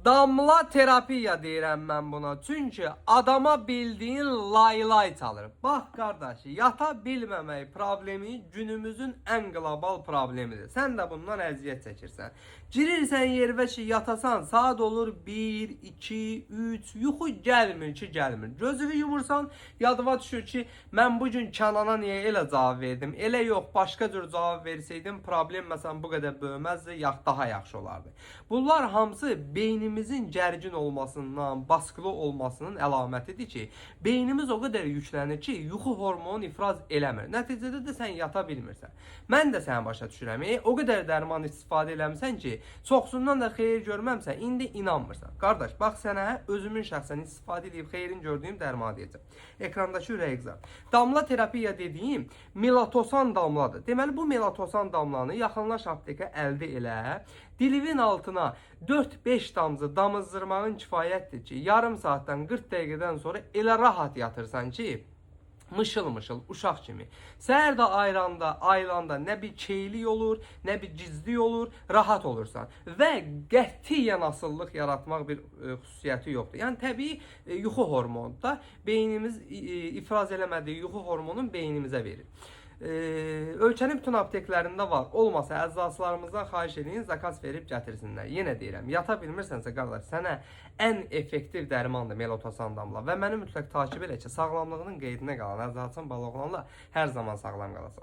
Damla terapiya deyirəm mən buna. Çünki adama bildiyin laylay çalır. Bax qardaşı, yata bilməmək problemi günümüzün ən qlobal problemidir. Sən də bundan əziyyət çəkirsən. Girirsən yervə ki, yatasan, saat olur 1, 2, 3, yuxu gəlmir ki, gəlmir. Gözünü yumursan, yadıma düşür ki, mən bugün Kənana niyə elə cavab verdim? Elə yox, başqa cür cavab versəydim, problem məsələn bu qədər böyüməzdi, daha yaxşı olardı. Bunlar hamısı beynimizin gərgin olmasından, baskılı olmasının əlamətidir ki, beynimiz o qədər yüklənir ki, yuxu hormonu ifraz eləmir. Nəticədə də sən yata bilmirsən. Mən də səni başa düşürəm. O qədər dərman istifadə eləmirsən ki, çoxsundan da xeyir görməmsən, indi inanmırsan. Qardaş, bax sənə özümün şəxsən istifadə edib xeyrin gördüyüm dərmanı deyəcəm. Ekrandakı ürək zar. Damla terapiya dediyim melatosan damladır. Deməli bu melatosan damlanı yaxınlaş aptekə əldə elə. Dilivin altına 4-5 damcı damızdırmağın kifayətdir ki, yarım saatdən 40 dəqiqədən sonra elə rahat yatırsan ki, mışıl-mışıl, uşaq kimi. Səhər də aylanda nə bir keylik olur, nə bir gizli olur, rahat olursan. Və qətiyyən asıllıq yaratmaq bir xüsusiyyəti yoxdur. Yəni, təbii yuxu hormonu da beynimiz ifraz eləmədiyi yuxu hormonun beynimizə verir. Ölkənin bütün apteklərində var. Olmasa əczaçılarımızdan xahiş edin, zakaz verib gətirsinlər. Yenə deyirəm, yata bilmirsənsə qardaş, sənə ən effektiv dərmandır melatosan damla və məni mütləq takib elə ki, sağlamlığının qeydinə qalan əczaçın baloğlanla hər zaman sağlam qalasan.